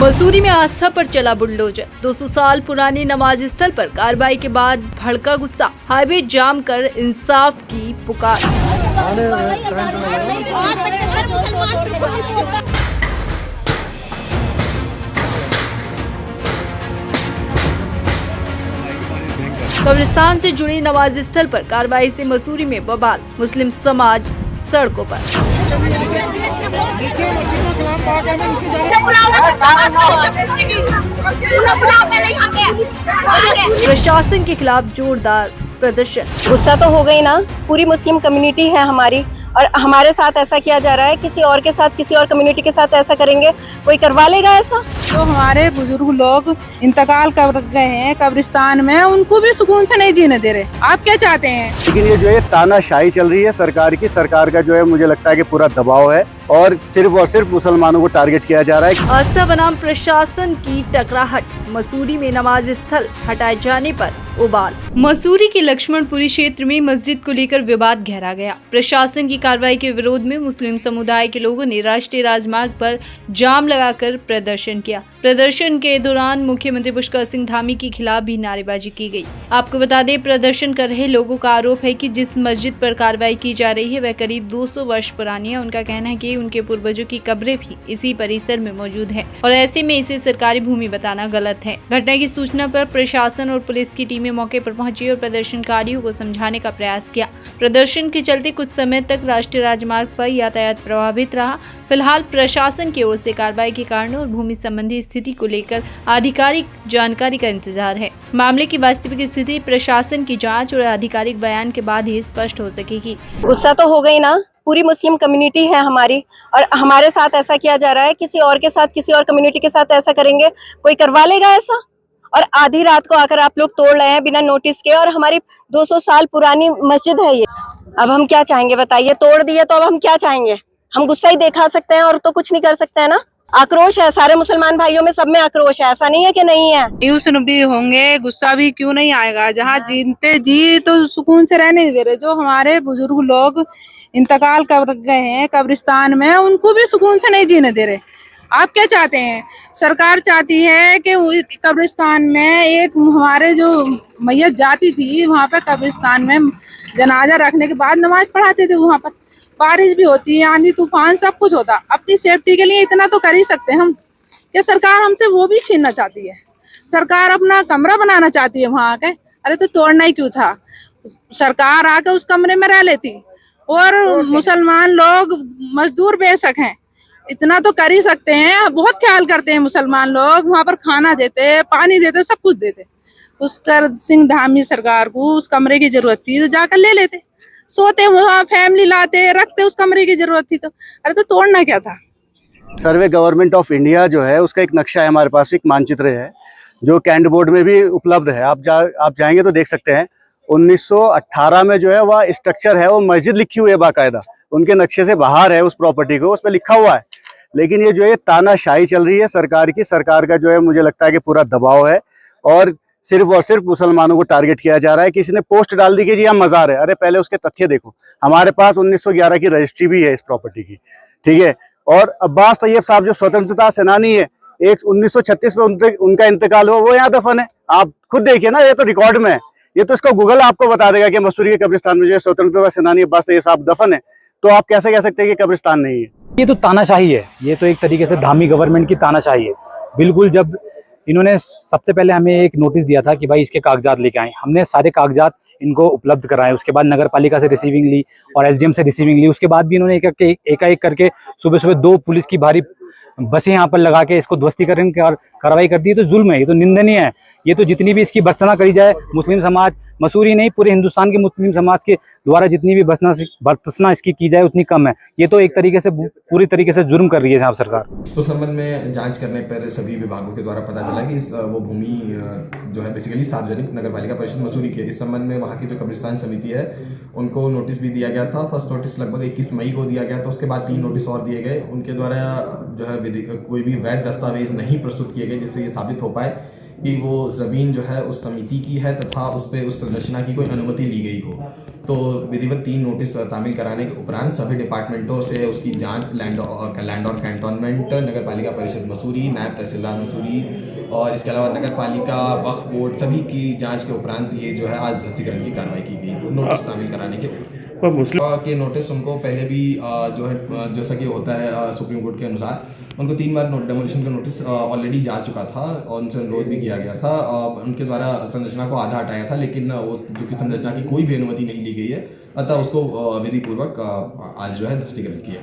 मसूरी में आस्था पर चला बुलडोजर। 200 साल पुरानी नमाज स्थल पर कार्रवाई के बाद भड़का गुस्सा, हाईवे जाम कर इंसाफ की पुकार। कब्रिस्तान से जुड़ी नमाज स्थल पर कार्रवाई से मसूरी में बवाल, मुस्लिम समाज सड़कों पर। प्रशासन के खिलाफ जोरदार प्रदर्शन। गुस्सा तो हो गई ना, पूरी मुस्लिम कम्युनिटी है हमारी और हमारे साथ ऐसा किया जा रहा है। किसी और के साथ, किसी और कम्युनिटी के साथ ऐसा करेंगे, कोई करवा लेगा ऐसा? जो हमारे बुजुर्ग लोग इंतकाल कर गए हैं कब्रिस्तान में, उनको भी सुकून से नहीं जीने दे रहे। आप क्या चाहते हैं? लेकिन ये जो है तानाशाही चल रही है सरकार की। सरकार का जो है मुझे लगता है कि पूरा दबाव है और सिर्फ मुसलमानों को टारगेट किया जा रहा है। आस्था बनाम प्रशासन की टकराहट, मसूरी में नमाज स्थल हटाए जाने पर उबाल। मसूरी के लक्ष्मणपुरी क्षेत्र में मस्जिद को लेकर विवाद गहरा गया। प्रशासन की कार्रवाई के विरोध में मुस्लिम समुदाय के लोगों ने राष्ट्रीय राजमार्ग पर जाम लगाकर प्रदर्शन किया। प्रदर्शन के दौरान मुख्यमंत्री पुष्कर सिंह धामी के खिलाफ भी नारेबाजी की गई। आपको बता दें, प्रदर्शन कर रहे लोगों का आरोप है कि जिस मस्जिद पर कार्रवाई की जा रही है वह करीब 200 वर्ष पुरानी है। उनका कहना है कि उनके पूर्वजों की कब्रें भी इसी परिसर में मौजूद है और ऐसे में इसे सरकारी भूमि बताना गलत है। घटना की सूचना पर प्रशासन और पुलिस की टीमें मौके पर पहुंची और प्रदर्शनकारियों को समझाने का प्रयास किया। प्रदर्शन के चलते कुछ समय तक राष्ट्रीय राजमार्ग पर यातायात प्रभावित रहा। फिलहाल प्रशासन की ओर से कार्रवाई के कारणों और भूमि संबंधी स्थिति को लेकर आधिकारिक जानकारी का इंतजार है। मामले की वास्तविक स्थिति प्रशासन की जांच और आधिकारिक बयान के बाद ही स्पष्ट हो सकेगी। गुस्सा तो हो गई ना, पूरी मुस्लिम कम्युनिटी है हमारी और हमारे साथ ऐसा किया जा रहा है। किसी और के साथ, किसी और कम्युनिटी के साथ ऐसा करेंगे, कोई करवा लेगा ऐसा? और आधी रात को आकर आप लोग तोड़ रहे हैं बिना नोटिस के, और हमारी 200 साल पुरानी मस्जिद है ये। अब हम क्या चाहेंगे बताइए? तोड़ दिए तो अब हम क्या चाहेंगे? हम गुस्सा ही दिखा सकते हैं और तो कुछ नहीं कर सकते हैं ना। आक्रोश है, सारे मुसलमान भाइयों में सब में आक्रोश है, ऐसा नहीं है कि नहीं है। यूसन भी होंगे, गुस्सा भी क्यों नहीं आएगा? जहाँ जीते जी तो सुकून से रहने नहीं दे रहे। जो हमारे बुजुर्ग लोग इंतकाल कर गए हैं कब्रिस्तान में, उनको भी सुकून से नहीं जीने दे रहे। आप क्या चाहते हैं? सरकार चाहती है कि कब्रिस्तान में एक हमारे जो मैयत जाती थी, वहाँ पे कब्रिस्तान में जनाजा रखने के बाद नमाज पढ़ाते थे। वहाँ पर बारिश भी होती है, आंधी तूफान सब कुछ होता। अपनी सेफ्टी के लिए इतना तो कर ही सकते हैं हम। क्या सरकार हमसे वो भी छीनना चाहती है? सरकार अपना कमरा बनाना चाहती है वहाँ के। अरे तो तोड़ना ही क्यों था? सरकार आके उस कमरे में रह लेती और मुसलमान लोग मजदूर बेशक हैं, इतना तो कर ही सकते हैं। बहुत ख्याल करते हैं मुसलमान लोग, वहाँ पर खाना देते, पानी देते, सब कुछ देते। पुष्कर सिंह धामी सरकार को उस कमरे की जरूरत थी तो जाकर ले लेते, सोते वहाँ, फैमिली लाते, रखते। उस कमरे की जरूरत थी तो अरे तो तोड़ना क्या था? सर्वे गवर्नमेंट ऑफ इंडिया जो है उसका एक नक्शा है हमारे पास, एक मानचित्र है जो कैंट बोर्ड में भी उपलब्ध है। आप जाएंगे तो देख सकते हैं। 1918 में जो है वह स्ट्रक्चर है, वो मस्जिद लिखी हुई है बाकायदा, उनके नक्शे से बाहर है उस प्रॉपर्टी को, उस पर लिखा हुआ है। लेकिन ये जो है तानाशाही चल रही है सरकार की। सरकार का जो है मुझे लगता है कि पूरा दबाव है और सिर्फ मुसलमानों को टारगेट किया जा रहा है। किसी ने पोस्ट डाल दी कि जी यहाँ मजार है। अरे पहले उसके तथ्य देखो। हमारे पास 1911 की रजिस्ट्री भी है इस प्रॉपर्टी की, ठीक है। और अब्बास तैयब साहब जो स्वतंत्रता सेनानी है, एक 1936 में उनका इंतकाल हुआ, वो यहाँ दफन है। आप खुद देखिए ना, ये तो रिकॉर्ड में है। ये तो इसको गूगल आपको बता देगा कि मसूरी के कब्रिस्तान में जो स्वतंत्रता सेनानी अब्बास तैयब साहब दफन है। तो आप कैसे कह सकते हैं कि कब्रिस्तान नहीं है? ये तो तानाशाही है। ये तो एक तरीके से धामी गवर्नमेंट की तानाशाही है। बिल्कुल, जब इन्होंने सबसे पहले हमें एक नोटिस दिया था कि भाई इसके कागजात लेके आए, हमने सारे कागजात इनको उपलब्ध कराए। उसके बाद नगर पालिका से रिसीविंग ली और एसडीएम से रिसीविंग ली। उसके बाद भी इन्होंने एक करके सुबह 2 पुलिस की भारी बसें यहाँ पर लगा के इसको ध्वस्तीकरण कार्रवाई कर दी है। तो जुल्म है, ये तो निंदनीय है। ये तो जितनी भी इसकी भर्त्सना करी जाए, मुस्लिम समाज, मसूरी नहीं पूरे हिंदुस्तान के मुस्लिम समाज के द्वारा जितनी भी भर्त्सना इसकी की जाए उतनी कम है। ये तो एक तरीके से पूरी तरीके से जुर्म कर रही है यहाँ सरकार। तो संबंध में जांच करने पर सभी विभागों के द्वारा पता चला कि वो भूमि जो है बेसिकली सार्वजनिक नगर पालिका परिषद मसूरी की है। इस संबंध में वहाँ की जो कब्रिस्तान समिति है उनको नोटिस भी दिया गया था। फर्स्ट नोटिस लगभग 21 मई को दिया गया था। उसके बाद 3 नोटिस और दिए गए। उनके द्वारा जो है कोई भी वैध दस्तावेज नहीं प्रस्तुत किए गए जिससे ये साबित हो पाए कि वो ज़मीन जो है उस समिति की है तथा उस पर उस संरचना की कोई अनुमति ली गई हो। तो विधिवत 3 नोटिस तामील कराने के उपरांत सभी डिपार्टमेंटों से उसकी जांच लैंड और कैंटोनमेंट, नगर पालिका परिषद मसूरी, नायब तहसीलदार मसूरी और इसके अलावा नगर पालिका, वक्फ बोर्ड सभी की जांच के उपरांत ये जो है आज ध्वस्तीकरण की कार्रवाई की गई नोटिस तामील कराने के उपरांत। और मुस्लिम के नोटिस उनको पहले भी जो है जैसा कि होता है सुप्रीम कोर्ट के अनुसार उनको 3 बार डेमोलिशन का नोटिस ऑलरेडी जा चुका था और उनसे अनुरोध भी किया गया था। उनके द्वारा संरचना को आधा हटाया था, लेकिन वो जो कि संरचना की कोई भी अनुमति नहीं ली गई है, अतः उसको विधिपूर्वक आज जो है ध्वस्तीकरण किया गया।